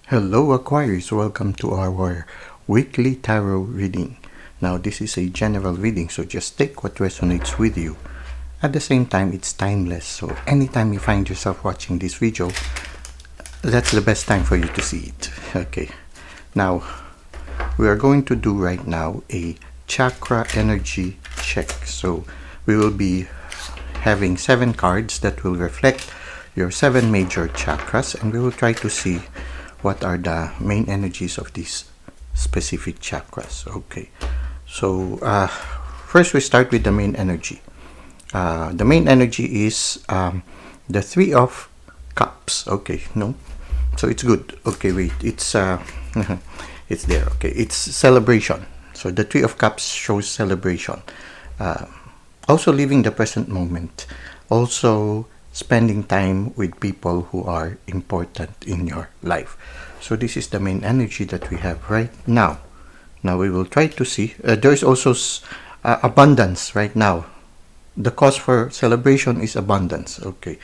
Hello Aquarius, welcome to our weekly tarot reading. Now this is a general reading, so just take what resonates with you. At the same time, it's timeless, so anytime you find yourself watching this video, that's the best time for you to see it. Okay, now we are going to do right now a chakra energy check. So we will be having 7 cards that will reflect your 7 major chakras, and we will try to see what are the main energies of these specific chakras. Okay, so first we start with the main energy. The main energy is the 3 of Cups. Okay, no, so it's good. Okay, wait, it's it's there. Okay, it's celebration. So the 3 of Cups shows celebration. Also living the present moment. Also spending time with people who are important in your life. So this is the main energy that we have right now. Now we will try to see. There is also abundance right now. The cause for celebration is abundance. Okay.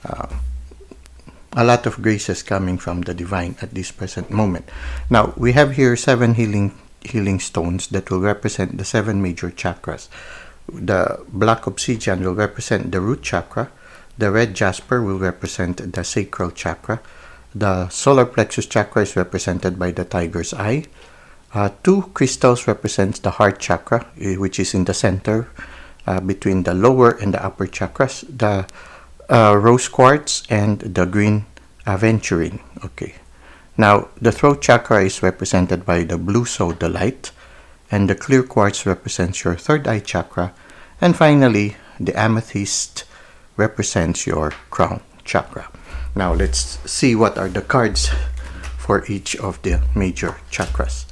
A lot of graces coming from the divine at this present moment. Now we have here 7 healing stones that will represent the 7 major chakras. The black obsidian will represent the root chakra. The red jasper will represent the sacral chakra. The solar plexus chakra is represented by the tiger's eye. 2 crystals represents the heart chakra, which is in the center between the lower and the upper chakras. The rose quartz and the green aventurine. Okay. Now the throat chakra is represented by the blue sodalite, and the clear quartz represents your third eye chakra, and finally the amethyst represents your crown chakra. Now let's see what are the cards for each of the major chakras.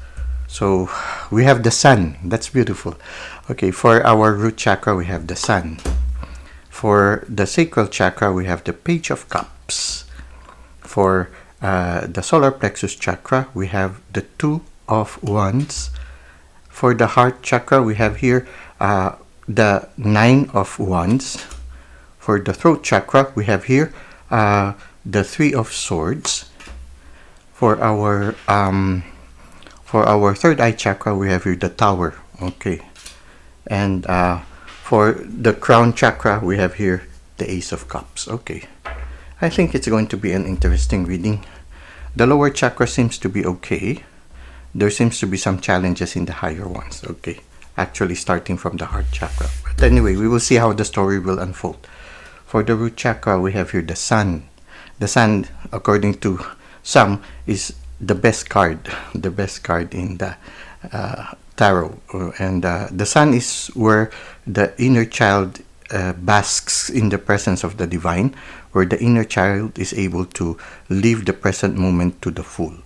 So we have the sun. That's beautiful. Okay, for our root chakra we have the sun. For the sacral chakra we have the page of cups. For the solar plexus chakra we have the 2 of wands. For the heart chakra we have here the 9 of wands. For the throat chakra, we have here the 3 of swords. For our third eye chakra, we have here the tower. Okay, and for the crown chakra, we have here the ace of cups. Okay, I think it's going to be an interesting reading. The lower chakra seems to be okay. There seems to be some challenges in the higher ones. Okay, actually starting from the heart chakra. But anyway, we will see how the story will unfold. For the root chakra, we have here the sun. The sun, according to some, is the best card in the tarot. And the sun is where the inner child basks in the presence of the divine, where the inner child is able to live the present moment to the full.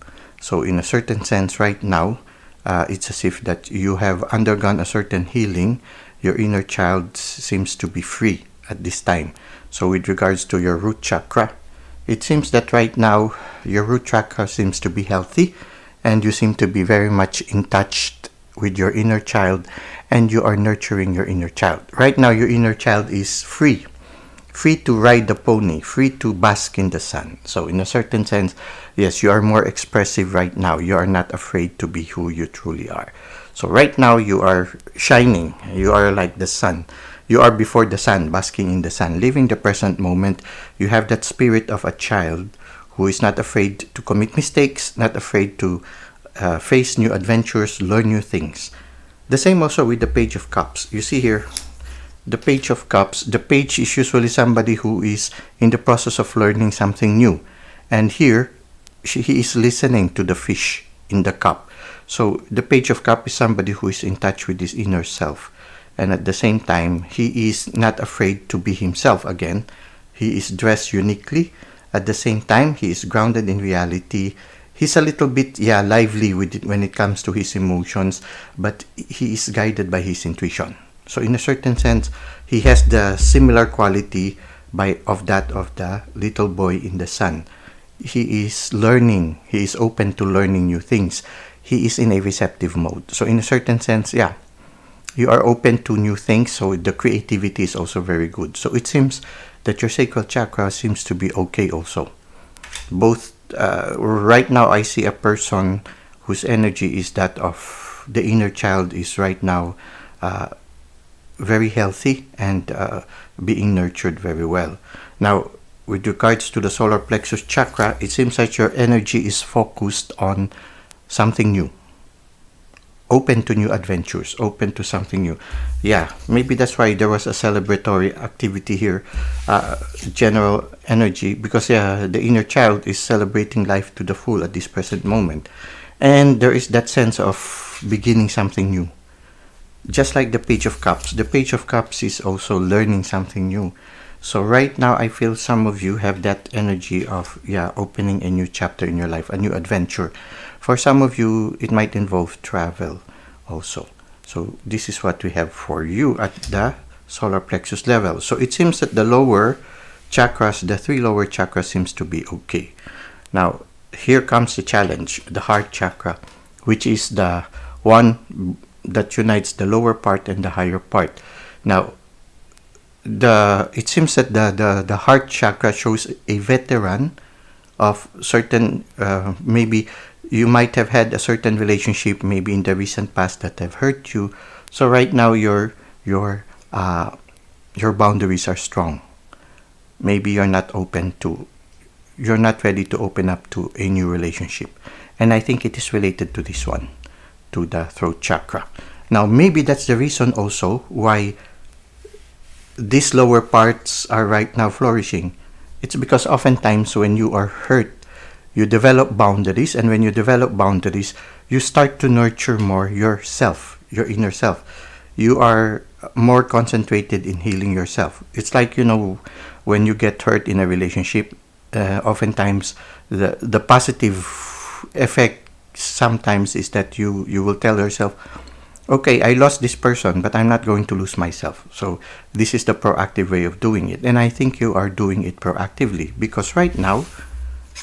So in a certain sense right now, it's as if that you have undergone a certain healing. Your inner child seems to be free at this time. So with regards to your root chakra, it seems that right now your root chakra seems to be healthy, and you seem to be very much in touch with your inner child, and you are nurturing your inner child. Right now your inner child is free to ride the pony, free to bask in the sun. So in a certain sense, yes, you are more expressive right now. You are not afraid to be who you truly are. So right now you are shining. You are like the sun. You are before the sun, basking in the sun, living the present moment. You have that spirit of a child who is not afraid to commit mistakes, not afraid to face new adventures, learn new things. The same also with the page of cups. You see here, the page of cups. The page is usually somebody who is in the process of learning something new. And here, he is listening to the fish in the cup. So the page of cup is somebody who is in touch with his inner self. And at the same time, he is not afraid to be himself again. He is dressed uniquely. At the same time, he is grounded in reality. He's a little bit, lively with it when it comes to his emotions, but he is guided by his intuition. So in a certain sense, he has the similar quality of that of the little boy in the sun. He is learning. He is open to learning new things. He is in a receptive mode. So in a certain sense, you are open to new things, so the creativity is also very good. So it seems that your sacral chakra seems to be okay also. Both right now I see a person whose energy is that of the inner child is right now very healthy and being nurtured very well. Now, with regards to the solar plexus chakra, it seems like your energy is focused on something new, open to new adventures, open to something new. Yeah, maybe that's why there was a celebratory activity here, general energy, because yeah, the inner child is celebrating life to the full at this present moment. And there is that sense of beginning something new. Just like the Page of Cups, the Page of Cups is also learning something new. So right now, I feel some of you have that energy of, yeah, opening a new chapter in your life, a new adventure. For some of you, it might involve travel also. So this is what we have for you at the solar plexus level. So it seems that the lower chakras, the 3 lower chakras seems to be okay. Now, here comes the challenge, the heart chakra, which is the one that unites the lower part and the higher part. Now, it seems that the heart chakra shows a veteran of certain, maybe you might have had a certain relationship maybe in the recent past that have hurt you. So right now your boundaries are strong. Maybe you're not ready to open up to a new relationship. And I think it is related to this one, to the throat chakra. Now, maybe that's the reason also why these lower parts are right now flourishing. It's because oftentimes when you are hurt, you develop boundaries, and when you develop boundaries, you start to nurture more yourself, your inner self. You are more concentrated in healing yourself. It's like, when you get hurt in a relationship, oftentimes the positive effect sometimes is that you will tell yourself, okay, I lost this person, but I'm not going to lose myself. So this is the proactive way of doing it. And I think you are doing it proactively, because right now,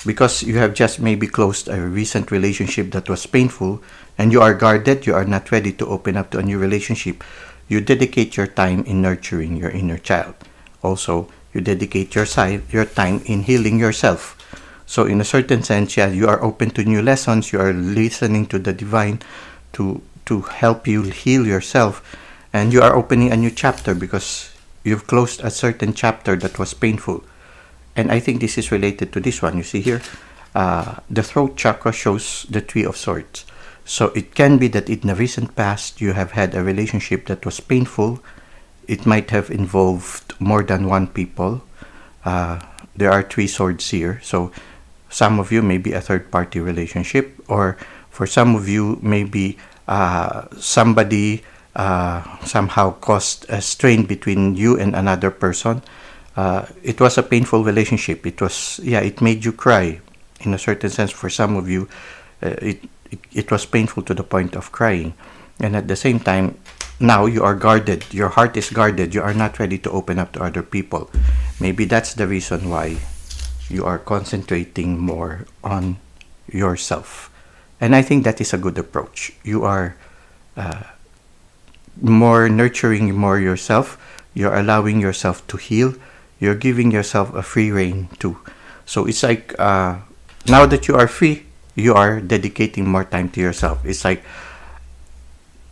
because you have just maybe closed a recent relationship that was painful, and you are guarded, you are not ready to open up to a new relationship, you dedicate your time in nurturing your inner child. Also, you dedicate your time in healing yourself. So in a certain sense, yeah, you are open to new lessons, you are listening to the divine to help you heal yourself, and you are opening a new chapter because you've closed a certain chapter that was painful. And I think this is related to this one. You see here, the throat chakra shows the 3 of Swords. So it can be that in the recent past you have had a relationship that was painful. It might have involved more than one people. There are 3 swords here. So some of you maybe a third-party relationship, or for some of you maybe somebody somehow caused a strain between you and another person. It was a painful relationship. It made you cry in a certain sense. For some of you, it was painful to the point of crying. And at the same time, now you are guarded. Your heart is guarded. You are not ready to open up to other people. Maybe that's the reason why you are concentrating more on yourself. And I think that is a good approach. You are more nurturing more yourself. You're allowing yourself to heal. You're giving yourself a free rein too. So it's like now that you are free, you are dedicating more time to yourself. It's like,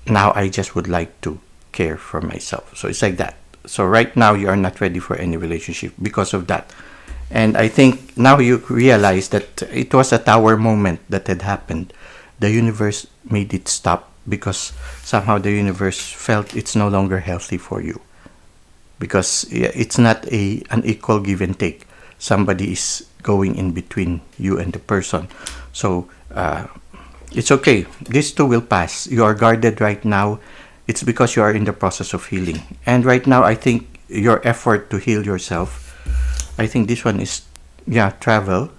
now I just would like to care for myself. So it's like that. So right now you are not ready for any relationship because of that. And I think now you realize that it was a tower moment that had happened. The universe made it stop because somehow the universe felt it's no longer healthy for you. Because it's not an equal give and take. Somebody is going in between you and the person. So it's okay. This too will pass. You are guarded right now. It's because you are in the process of healing. And right now, I think your effort to heal yourself, I think this one is, travel.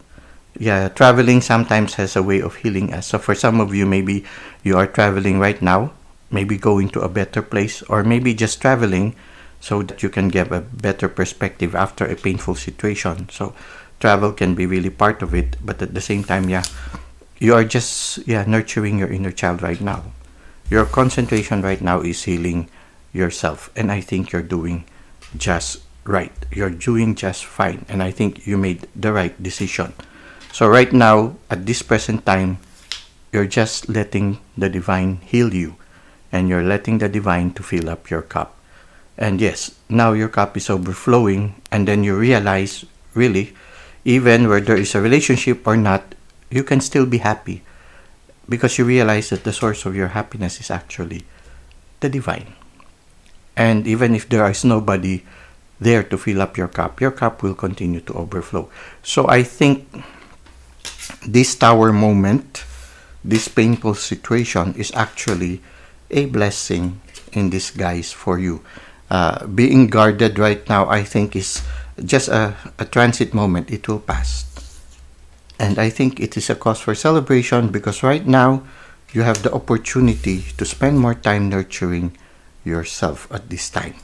Yeah, traveling sometimes has a way of healing us. So for some of you, maybe you are traveling right now, maybe going to a better place, or maybe just traveling so that you can get a better perspective after a painful situation. So travel can be really part of it, but at the same time, you are just nurturing your inner child right now. Your concentration right now is healing yourself, and I think you're doing just right. You're doing just fine, and I think you made the right decision. So right now, at this present time, you're just letting the divine heal you, and you're letting the divine to fill up your cup. And yes, now your cup is overflowing, and then you realize, really, even where there is a relationship or not, you can still be happy, because you realize that the source of your happiness is actually the divine. And even if there is nobody there to fill up your cup will continue to overflow. So I think this tower moment, this painful situation, is actually a blessing in disguise for you. Being guarded right now, I think, is just a transit moment. It will pass. And I think it is a cause for celebration, because right now you have the opportunity to spend more time nurturing yourself at this time.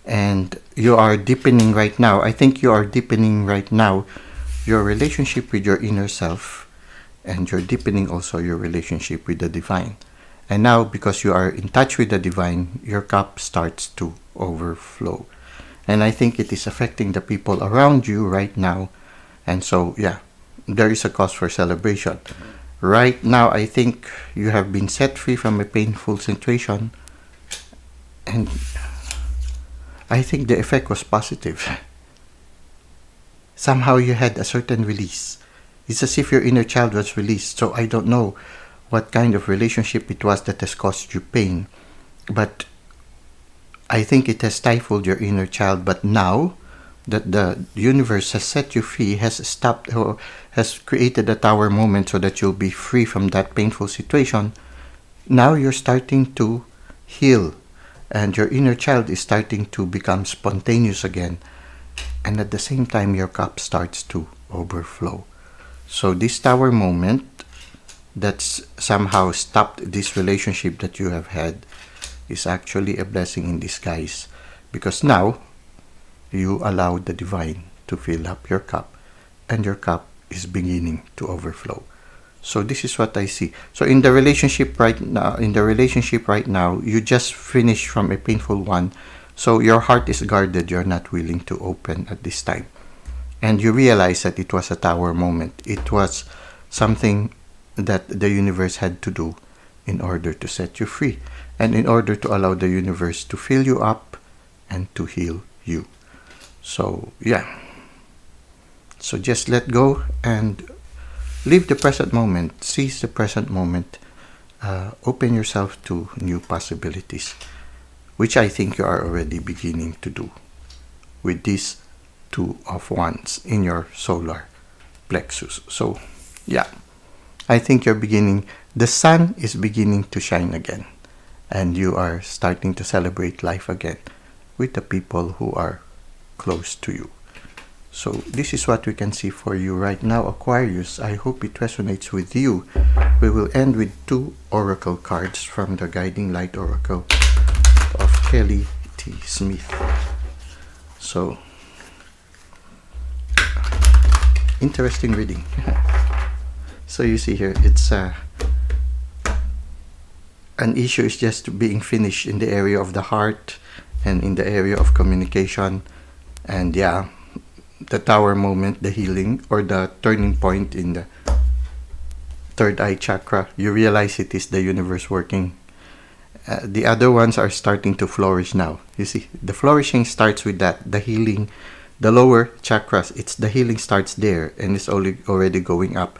And you are deepening right now. I think you are deepening right now your relationship with your inner self, and you're deepening also your relationship with the divine. And now, because you are in touch with the divine, your cup starts to overflow. And I think it is affecting the people around you right now. And so, yeah, there is a cause for celebration. Right now, I think you have been set free from a painful situation. And I think the effect was positive. Somehow you had a certain release. It's as if your inner child was released. So I don't know what kind of relationship it was that has caused you pain. But I think it has stifled your inner child. But now that the universe has set you free, has stopped or has created a tower moment so that you'll be free from that painful situation, now you're starting to heal, and your inner child is starting to become spontaneous again, and at the same time your cup starts to overflow. So this tower moment that's somehow stopped this relationship that you have had is actually a blessing in disguise, because now you allow the divine to fill up your cup, and your cup is beginning to overflow. So this is what I see. So in the relationship right now, you just finished from a painful one. So your heart is guarded. You're not willing to open at this time. And you realize that it was a tower moment. It was something that the universe had to do in order to set you free, and in order to allow the universe to fill you up and to heal you. So yeah. So just let go and live the present moment. Seize the present moment. Open yourself to new possibilities, which I think you are already beginning to do with these Two of Wands in your solar plexus. So yeah, I think you're beginning, the sun is beginning to shine again, and you are starting to celebrate life again with the people who are close to you. So this is what we can see for you right now, Aquarius. I hope it resonates with you. We will end with 2 oracle cards from the Guiding Light Oracle of Kelly T. Smith. So, interesting reading. So you see here, it's an issue is just being finished in the area of the heart and in the area of communication. And yeah, the tower moment, the healing, or the turning point in the third eye chakra, you realize it is the universe working. The other ones are starting to flourish now. You see, the flourishing starts with that, the healing, the lower chakras. It's the healing starts there, and it's already going up.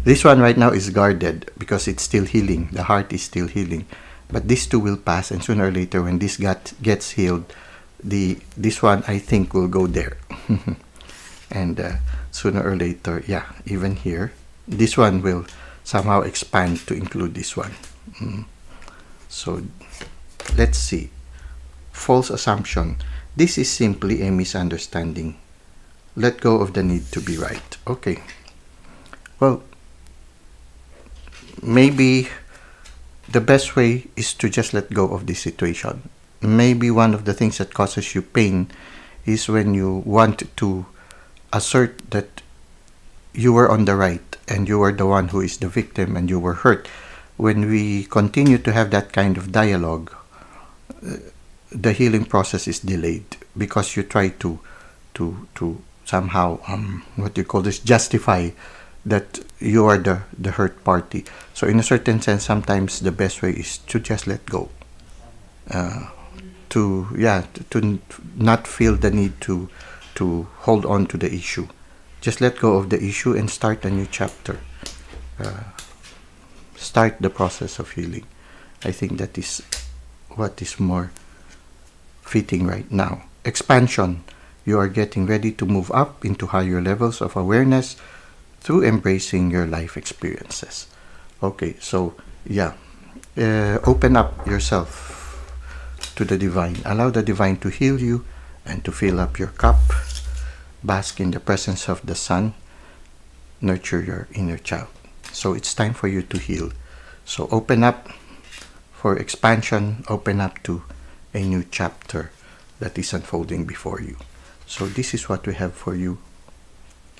This one right now is guarded because it's still healing. The heart is still healing, but these two will pass, and sooner or later, when this gets healed, this one I think will go there. And sooner or later, yeah, even here, this one will somehow expand to include this one. So let's see. False assumption. This is simply a misunderstanding. Let go of the need to be right. Okay. Well, maybe the best way is to just let go of this situation. Maybe one of the things that causes you pain is when you want to assert that you were on the right and you were the one who is the victim and you were hurt. When we continue to have that kind of dialogue, the healing process is delayed because you try to somehow justify that you are the hurt party. So in a certain sense, sometimes the best way is to just let go. To not feel the need to hold on to the issue. Just let go of the issue and start a new chapter. Start the process of healing. I think that is what is more fitting right now. Expansion. You are getting ready to move up into higher levels of awareness through embracing your life experiences. Okay, so yeah, open up yourself to the divine. Allow the divine to heal you and to fill up your cup. Bask in the presence of the sun. Nurture your inner child. So it's time for you to heal. So open up for expansion. Open up to a new chapter that is unfolding before you. So this is what we have for you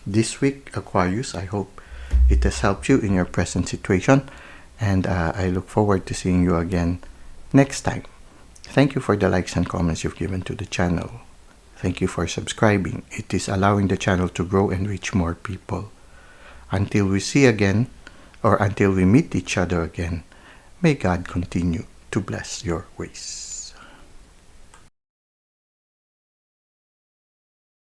this week, Aquarius. I hope it has helped you in your present situation, and I look forward to seeing you again next time. Thank you for the likes and comments you've given to the channel. Thank you for subscribing. It is allowing the channel to grow and reach more people. Until we see again, or until we meet each other again, may God continue to bless your ways.